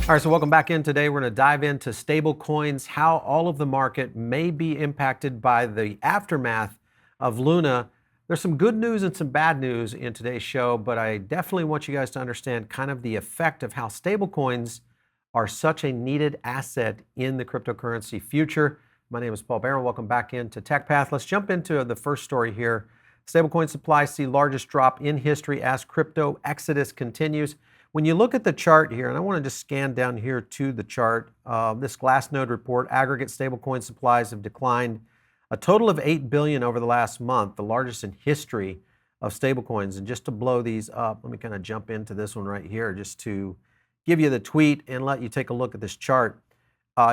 All right, so welcome back in. Today we're going to dive into stablecoins, how all of the market may be impacted by the aftermath of Luna. There's some good news and some bad news in today's show, but I definitely want you guys to understand kind of the effect of how stablecoins are such a needed asset in the cryptocurrency future. My name is Paul Barron. Welcome back into TechPath. Let's jump into the first story here. Stablecoin supply see largest drop in history as crypto exodus continues. When you look at the chart here, and I want to just scan down here to the chart, this Glassnode report, aggregate stablecoin supplies have declined a total of 8 billion over the last month, the largest in history of stablecoins. And just to blow these up, let me kind of jump into this one right here just to give you the tweet and let you take a look at this chart.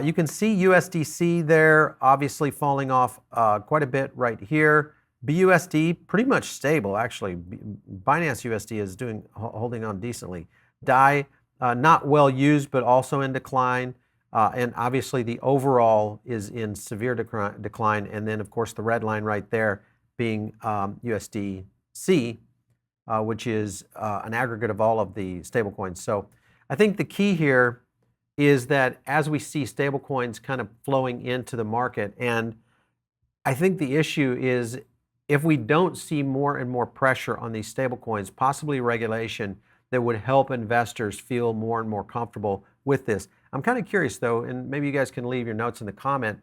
You can see USDC there, obviously falling off quite a bit right here. BUSD, pretty much stable, actually. Binance USD is holding on decently. DAI, not well used, but also in decline. And obviously the overall is in severe decline. And then of course the red line right there being USDC, which is an aggregate of all of the stablecoins. So I think the key here is that as we see stablecoins kind of flowing into the market, and I think the issue is if we don't see more and more pressure on these stablecoins, possibly regulation that would help investors feel more and more comfortable with this. I'm kind of curious though, and maybe you guys can leave your notes in the comment.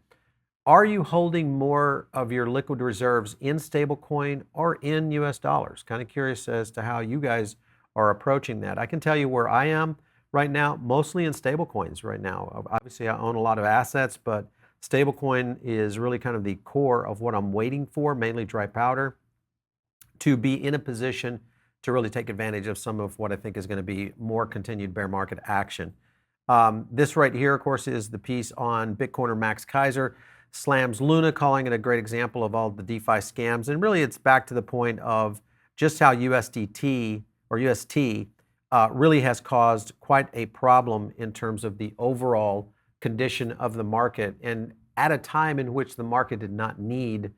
Are you holding more of your liquid reserves in stablecoin or in US dollars? Kind of curious as to how you guys are approaching that. I can tell you where I am right now, mostly in stablecoins right now. Obviously I own a lot of assets, but stablecoin is really kind of the core of what I'm waiting for, mainly dry powder, to be in a position to really take advantage of some of what I think is going to be more continued bear market action. This right here, of course, is the piece on Bitcoiner Max Keiser slams Luna, calling it a great example of all the DeFi scams. And really it's back to the point of just how USDT or UST really has caused quite a problem in terms of the overall condition of the market. And at a time in which the market did not need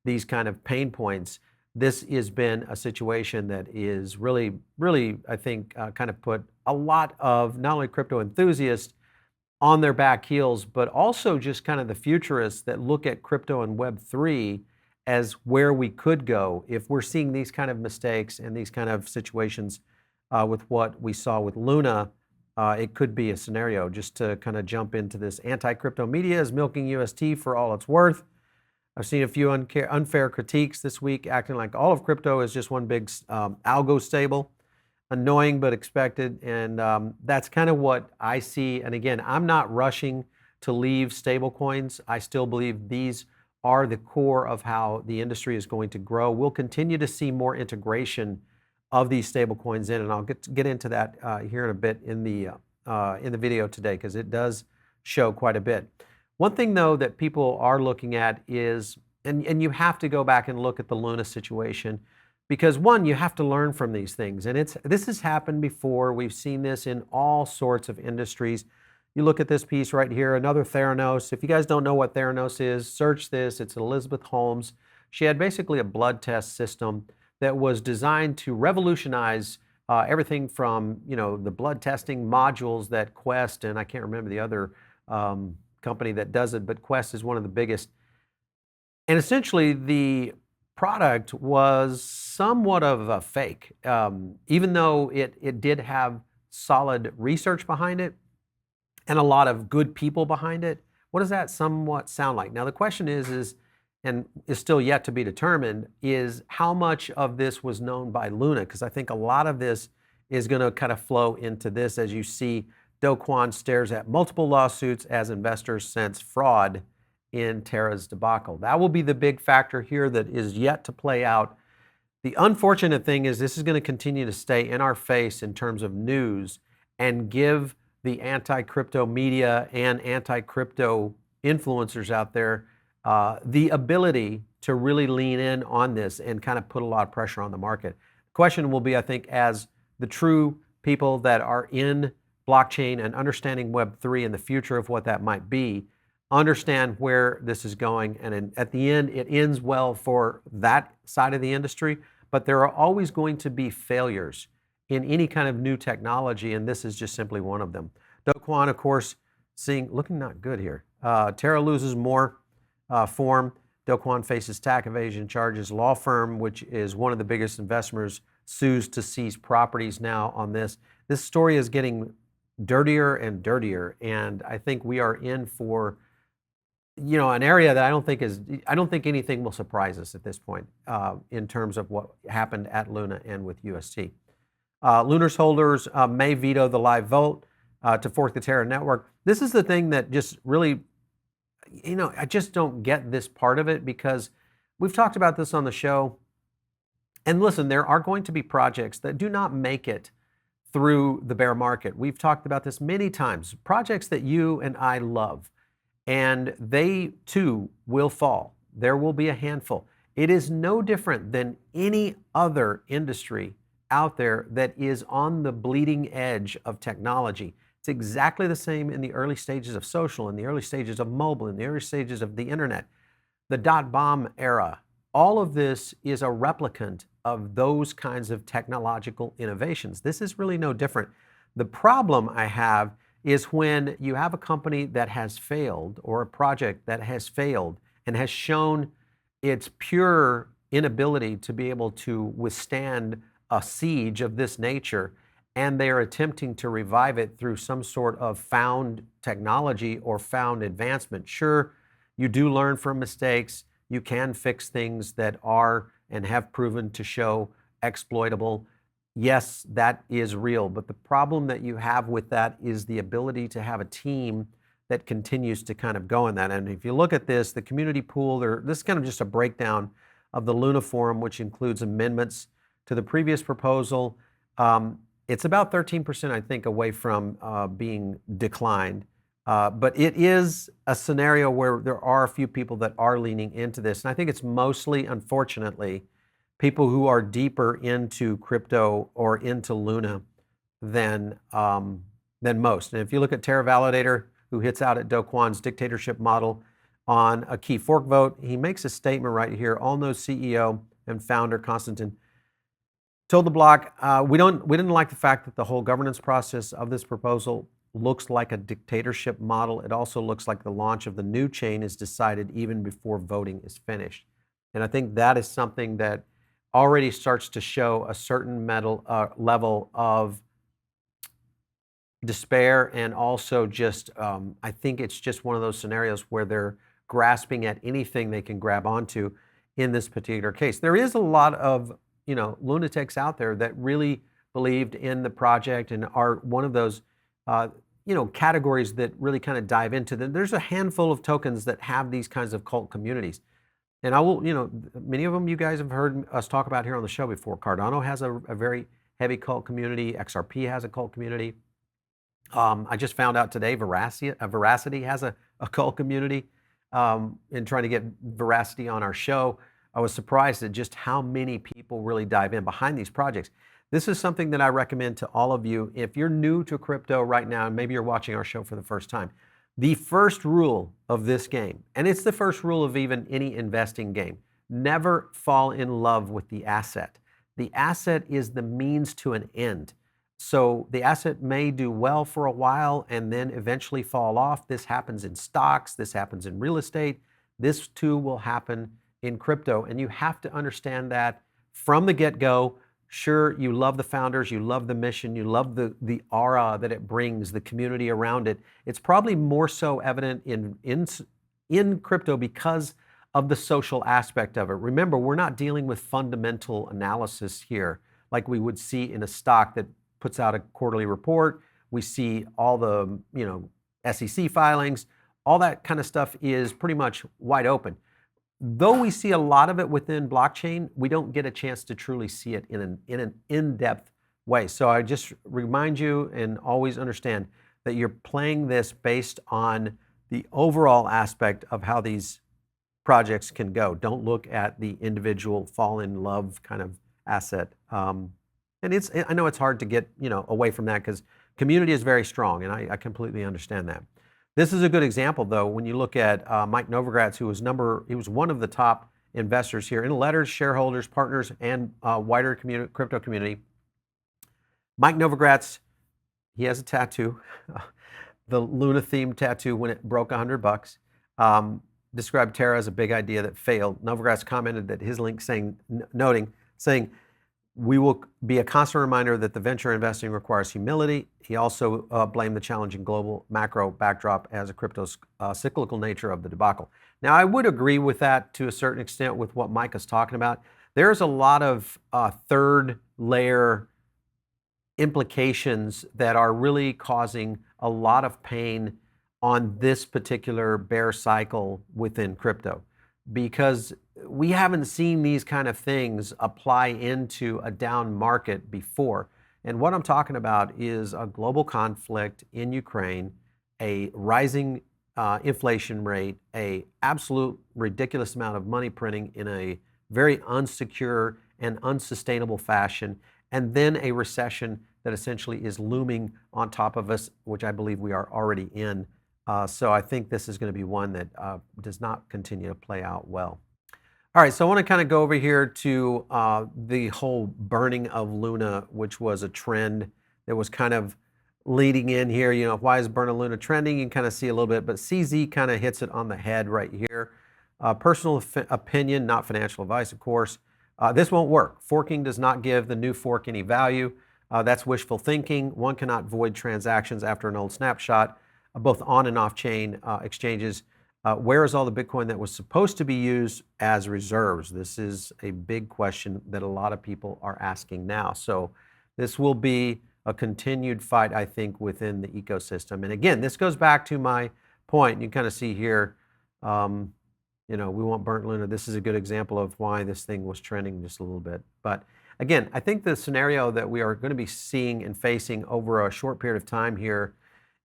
these kind of pain points, this has been a situation that is really, I think, kind of put a lot of not only crypto enthusiasts on their back heels, but also just kind of the futurists that look at crypto and Web3 as where we could go if we're seeing these kind of mistakes and these kind of situations with what we saw with Luna. It could be a scenario. Just to kind of jump into this, anti-crypto media is milking UST for all it's worth. I've seen a few unfair critiques this week, acting like all of crypto is just one big algo stable. Annoying but expected, and that's kind of what I see. And again, I'm not rushing to leave stablecoins. I still believe these are the core of how the industry is going to grow. We'll continue to see more integration of these stablecoins in, and I'll get into that here in a bit in the video today, because it does show quite a bit. One thing though that people are looking at is, and you have to go back and look at the Luna situation, because one, you have to learn from these things. And this has happened before. We've seen this in all sorts of industries. You look at this piece right here, another Terranos. If you guys don't know what Terranos is, search this. It's Elizabeth Holmes. She had basically a blood test system that was designed to revolutionize everything from, the blood testing modules that Quest, and I can't remember the other company that does it, but Quest is one of the biggest. And essentially the product was somewhat of a fake, even though it did have solid research behind it and a lot of good people behind it. What does that somewhat sound like? Now the question is still yet to be determined, is how much of this was known by Luna? Because I think a lot of this is going to kind of flow into this as you see Kwon stares at multiple lawsuits as investors sense fraud in Terra's debacle. That will be the big factor here that is yet to play out. The unfortunate thing is this is going to continue to stay in our face in terms of news and give the anti-crypto media and anti-crypto influencers out there the ability to really lean in on this and kind of put a lot of pressure on the market. The question will be, I think, as the true people that are in blockchain and understanding Web3 and the future of what that might be, understand where this is going. And at the end, it ends well for that side of the industry, but there are always going to be failures in any kind of new technology, and this is just simply one of them. Do Kwon, of course, looking not good here. Terra loses more form. Do Kwon faces tax evasion charges. Law firm, which is one of the biggest investors, sues to seize properties now on this. This story is getting dirtier and dirtier, and I think we are in for an area that I don't think anything will surprise us at this point in terms of what happened at Luna and with UST. Lunar's holders may veto the live vote to fork the Terra network. This is the thing that just really, I just don't get this part of it, because we've talked about this on the show. And listen, there are going to be projects that do not make it through the bear market. We've talked about this many times. Projects that you and I love, and they too will fall. There will be a handful. It is no different than any other industry out there that is on the bleeding edge of technology. It's exactly the same in the early stages of social, in the early stages of mobile, in the early stages of the internet, the dot-bomb era. All of this is a replicant of those kinds of technological innovations. This is really no different. The problem I have is when you have a company that has failed, or a project that has failed and has shown its pure inability to be able to withstand a siege of this nature, and they are attempting to revive it through some sort of found technology or found advancement. Sure, you do learn from mistakes. You can fix things that are and have proven to show exploitable. Yes, that is real, but the problem that you have with that is the ability to have a team that continues to kind of go in that. And if you look at this, the community pool, this is kind of just a breakdown of the Luna Forum, which includes amendments to the previous proposal. It's about 13%, I think, away from being declined. But it is a scenario where there are a few people that are leaning into this. And I think it's mostly, unfortunately, people who are deeper into crypto or into Luna than most. And if you look at Terra Validator, who hits out at Do Kwon's dictatorship model on a key fork vote, he makes a statement right here. Allknows CEO and founder Konstantin told the block, we didn't like the fact that the whole governance process of this proposal looks like a dictatorship model. It also looks like the launch of the new chain is decided even before voting is finished. And I think that is something that already starts to show a certain level of despair, and also just, I think it's just one of those scenarios where they're grasping at anything they can grab onto in this particular case. There is a lot of lunatics out there that really believed in the project and are one of those categories that really kind of dive into them. There's a handful of tokens that have these kinds of cult communities. And I will, many of them you guys have heard us talk about here on the show before. Cardano has a very heavy cult community. XRP has a cult community. I just found out today Veracity has a cult community. In trying to get Veracity on our show, I was surprised at just how many people really dive in behind these projects. This is something that I recommend to all of you. If you're new to crypto right now, and maybe you're watching our show for the first time, the first rule of this game, and it's the first rule of even any investing game, never fall in love with the asset. The asset is the means to an end. So the asset may do well for a while and then eventually fall off. This happens in stocks. This happens in real estate. This too will happen in crypto. And you have to understand that from the get-go. Sure, you love the founders, you love the mission, you love the aura that it brings, the community around it. It's probably more so evident in crypto because of the social aspect of it. Remember, we're not dealing with fundamental analysis here like we would see in a stock that puts out a quarterly report. We see all the SEC filings. All that kind of stuff is pretty much wide open. Though we see a lot of it within blockchain, we don't get a chance to truly see it in an in-depth way. So I just remind you and always understand that you're playing this based on the overall aspect of how these projects can go. Don't look at the individual fall in love kind of asset. And I know it's hard to get away from that because community is very strong, and I completely understand that. This is a good example, though, when you look at Mike Novogratz, he was one of the top investors here in letters, shareholders, partners, and wider crypto community. Mike Novogratz, he has a tattoo the Luna themed tattoo when it broke $100. Described Terra as a big idea that failed. Novogratz commented that his link saying, we will be a constant reminder that the venture investing requires humility. He also blamed the challenging global macro backdrop as a crypto's cyclical nature of the debacle. Now, I would agree with that to a certain extent with what Mike is talking about. There's a lot of third layer implications that are really causing a lot of pain on this particular bear cycle within crypto, because we haven't seen these kind of things apply into a down market before. And what I'm talking about is a global conflict in Ukraine, a rising inflation rate, a absolute ridiculous amount of money printing in a very unsecure and unsustainable fashion, and then a recession that essentially is looming on top of us, which I believe we are already in. So I think this is going to be one that does not continue to play out well. All right, so I want to kind of go over here to the whole burning of Luna, which was a trend that was kind of leading in here. You know, why is burning Luna trending? You can kind of see a little bit, but CZ kind of hits it on the head right here. Personal opinion, not financial advice, of course. This won't work. Forking does not give the new fork any value. That's wishful thinking. One cannot void transactions after an old snapshot, both on and off chain exchanges. Where is all the Bitcoin that was supposed to be used as reserves? This is a big question that a lot of people are asking now. So this will be a continued fight, I think, within the ecosystem. And again, this goes back to my point. You kind of see here, you know, we want burnt Luna. This is a good example of why this thing was trending just a little bit. But again, I think the scenario that we are going to be seeing and facing over a short period of time here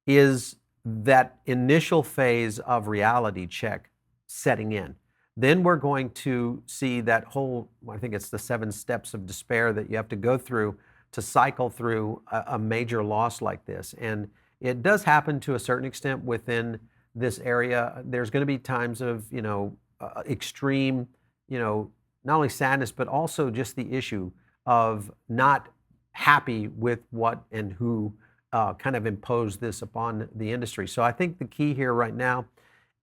is that initial phase of reality check setting in. Then we're going to see that whole, I think it's the 7 steps of despair that you have to go through to cycle through a major loss like this. And it does happen to a certain extent within this area. There's going to be times of, you know, extreme, you know, not only sadness, but also just the issue of not happy with what and who kind of imposed this upon the industry. So I think the key here right now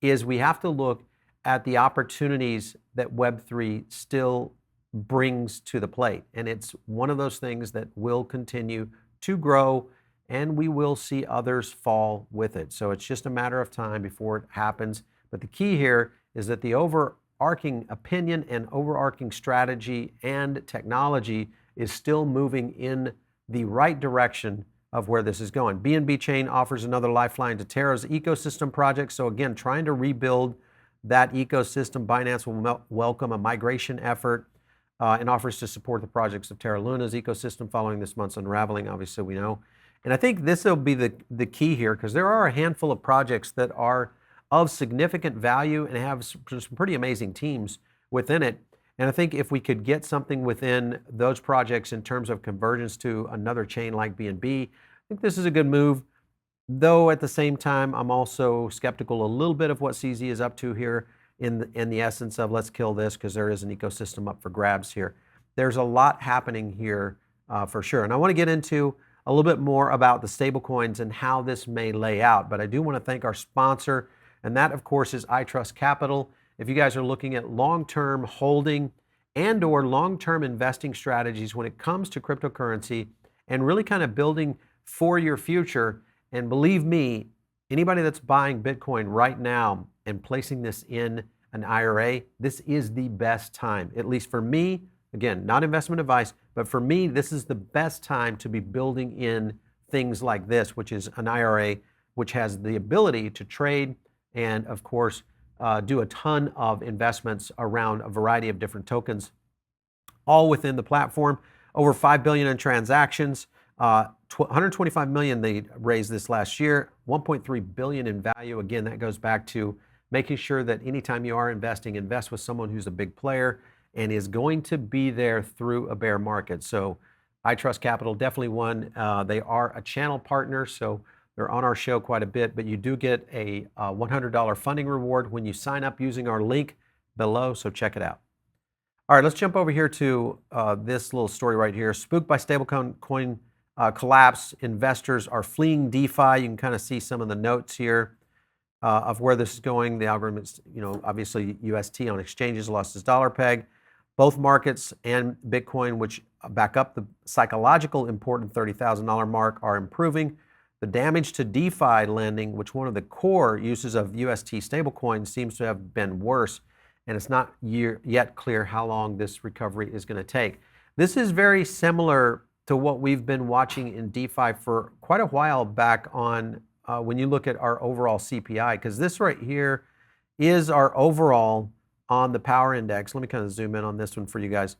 is we have to look at the opportunities that Web3 still brings to the plate. And it's one of those things that will continue to grow, and we will see others fall with it. So it's just a matter of time before it happens. But the key here is that the overarching opinion and overarching strategy and technology is still moving in the right direction of where this is going. BNB Chain offers another lifeline to Terra's ecosystem project. So again, trying to rebuild that ecosystem. Binance will welcome a migration effort and offers to support the projects of Terra Luna's ecosystem following this month's unraveling, obviously we know. And I think this will be the key here, because there are a handful of projects that are of significant value and have some pretty amazing teams within it. And I think if we could get something within those projects in terms of convergence to another chain like BNB, I think this is a good move. Though at the same time, I'm also skeptical a little bit of what CZ is up to here in the essence of let's kill this, because there is an ecosystem up for grabs here. There's a lot happening here for sure. And I want to get into a little bit more about the stablecoins and how this may lay out. But I do want to thank our sponsor, and that, of course, is iTrust Capital. If you guys are looking at long-term holding and or long-term investing strategies when it comes to cryptocurrency and really kind of building for your future, and believe me, anybody that's buying Bitcoin right now and placing this in an IRA, this is the best time, at least for me. Again, not investment advice, but for me, this is the best time to be building in things like this, which is an IRA, which has the ability to trade and, of course, do a ton of investments around a variety of different tokens, all within the platform. Over 5 billion in transactions, 125 million they raised this last year, 1.3 billion in value. Again, that goes back to making sure that anytime you are investing, invest with someone who's a big player and is going to be there through a bear market. So iTrust Capital, definitely one. They are a channel partner, so they're on our show quite a bit, but you do get a $100 funding reward when you sign up using our link below, so check it out. All right, let's jump over here to this little story right here. Spooked by stablecoin collapse. Investors are fleeing DeFi. You can kind of see some of the notes here of where this is going. The algorithm's, obviously UST on exchanges lost its dollar peg. Both markets and Bitcoin, which back up the psychological important $30,000 mark, are improving. The damage to DeFi lending, which one of the core uses of UST stablecoin, seems to have been worse, and it's not yet clear how long this recovery is going to take. This is very similar to what we've been watching in DeFi for quite a while back on when you look at our overall CPI, because this right here is our overall on the power index. Let me kind of zoom in on this one for you guys.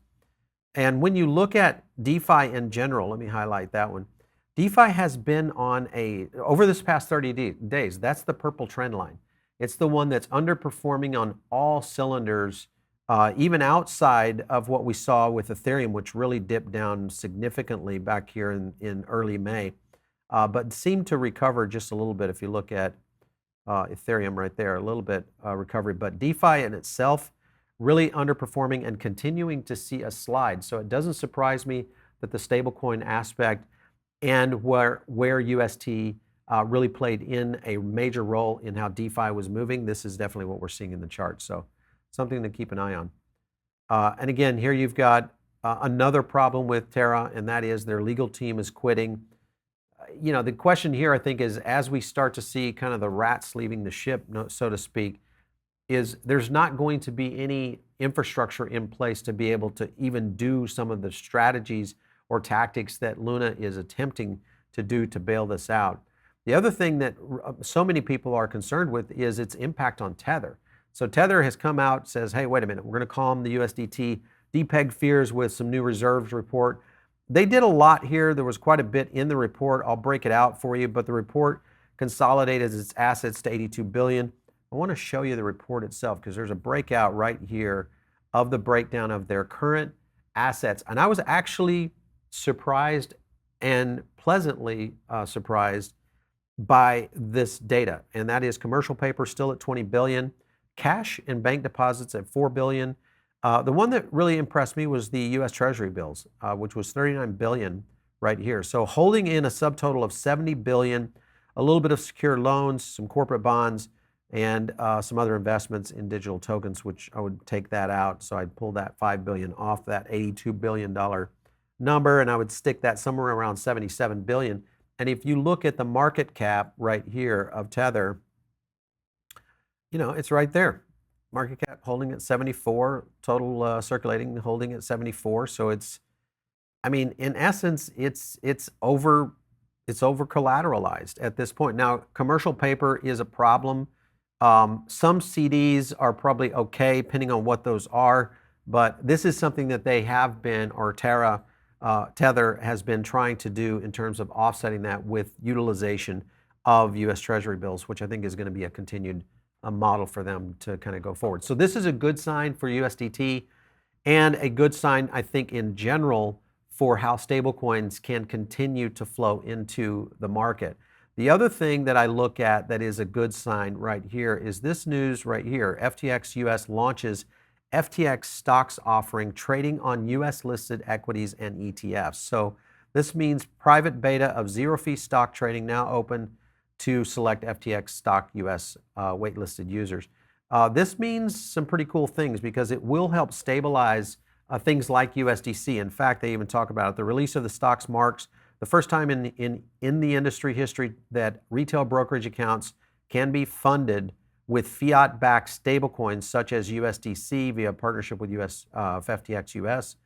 And when you look at DeFi in general, let me highlight that one. DeFi has been on over this past 30 days, that's the purple trend line. It's the one that's underperforming on all cylinders, even outside of what we saw with Ethereum, which really dipped down significantly back here in early May, but seemed to recover just a little bit. If you look at Ethereum right there, a little bit recovery, but DeFi in itself really underperforming and continuing to see a slide. So it doesn't surprise me that the stablecoin aspect and where UST really played in a major role in how DeFi was moving. This is definitely what we're seeing in the chart. So something to keep an eye on. And again, here you've got another problem with Terra, and that is their legal team is quitting. The question here, I think, is as we start to see kind of the rats leaving the ship, so to speak, is there's not going to be any infrastructure in place to be able to even do some of the strategies or tactics that Luna is attempting to do to bail this out. The other thing that so many people are concerned with is its impact on Tether. So Tether has come out, says, hey, wait a minute, we're going to calm the USDT depeg fears with some new reserves report. They did a lot here. There was quite a bit in the report. I'll break it out for you, but the report consolidated its assets to 82 billion. I want to show you the report itself because there's a breakout right here of the breakdown of their current assets. And I was actually surprised and pleasantly surprised by this data. And that is commercial paper still at 20 billion, cash and bank deposits at 4 billion. The one that really impressed me was the US Treasury bills, which was 39 billion right here. So holding in a subtotal of 70 billion, a little bit of secured loans, some corporate bonds, and some other investments in digital tokens, which I would take that out. So I'd pull that 5 billion off that $82 billion number, and I would stick that somewhere around 77 billion. And if you look at the market cap right here of Tether, it's right there. Market cap holding at 74, total circulating holding at 74. So it's, in essence, it's over collateralized at this point. Now, commercial paper is a problem. Some CDs are probably okay, depending on what those are, but this is something that they have been, or Tether has been trying to do in terms of offsetting that with utilization of US Treasury bills, which I think is going to be a continued model for them to kind of go forward. So this is a good sign for USDT and a good sign, I think, in general for how stablecoins can continue to flow into the market. The other thing that I look at that is a good sign right here is this news right here. FTX US launches FTX stocks offering trading on US listed equities and ETFs. So this means private beta of zero fee stock trading now open to select FTX stock US waitlisted users. This means some pretty cool things because it will help stabilize things like USDC. In fact, they even talk about it. The release of the stocks marks the first time in the industry history that retail brokerage accounts can be funded with fiat-backed stablecoins such as USDC via partnership with FTX US,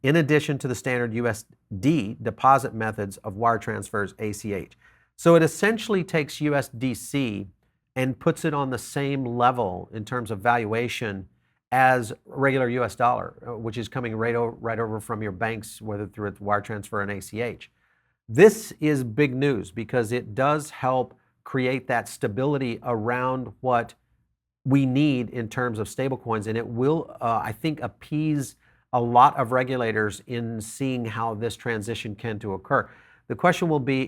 in addition to the standard USD deposit methods of wire transfers, ACH. So it essentially takes USDC and puts it on the same level in terms of valuation as regular US dollar, which is coming right over from your banks, whether through its wire transfer and ACH. This is big news because it does help create that stability around what we need in terms of stablecoins, and it will, I think, appease a lot of regulators in seeing how this transition can to occur. The question will be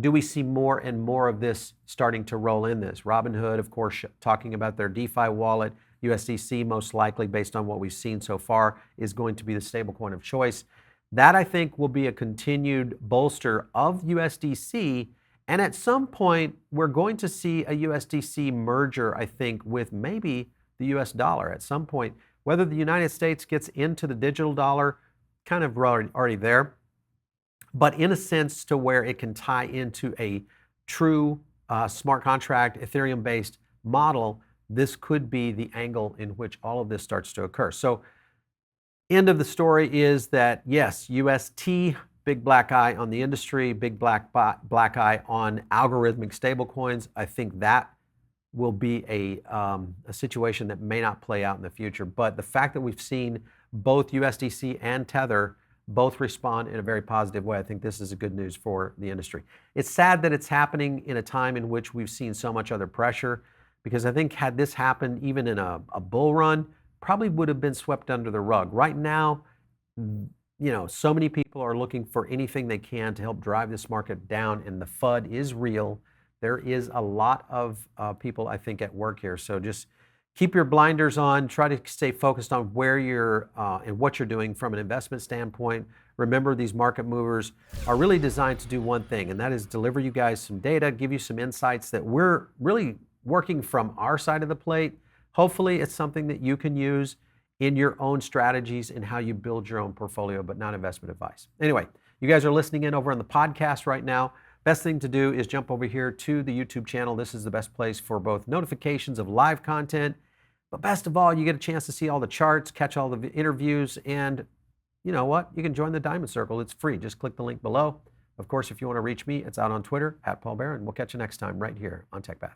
do we see more and more of this starting to roll in this? Robinhood, of course, talking about their DeFi wallet. USDC, most likely, based on what we've seen so far, is going to be the stablecoin of choice. That I think will be a continued bolster of USDC. And at some point, we're going to see a USDC merger, I think, with maybe the US dollar at some point. Whether the United States gets into the digital dollar, kind of already there, but in a sense to where it can tie into a true smart contract, Ethereum-based model, this could be the angle in which all of this starts to occur. So end of the story is that, yes, UST, big black eye on the industry, big black eye on algorithmic stablecoins. I think that will be a situation that may not play out in the future. But the fact that we've seen both USDC and Tether both respond in a very positive way, I think this is a good news for the industry. It's sad that it's happening in a time in which we've seen so much other pressure, because I think had this happened even in a bull run, probably would have been swept under the rug. Right now, so many people are looking for anything they can to help drive this market down, and the FUD is real. There is a lot of people, I think, at work here. So just keep your blinders on, try to stay focused on where you're and what you're doing from an investment standpoint. Remember, these market movers are really designed to do one thing, and that is deliver you guys some data, give you some insights that we're really working from our side of the plate. Hopefully, it's something that you can use in your own strategies and how you build your own portfolio, but not investment advice. Anyway, you guys are listening in over on the podcast right now. Best thing to do is jump over here to the YouTube channel. This is the best place for both notifications of live content, but best of all, you get a chance to see all the charts, catch all the interviews, and you know what? You can join the Diamond Circle. It's free. Just click the link below. Of course, if you want to reach me, it's out on Twitter, @PaulBear, and we'll catch you next time right here on TechPath.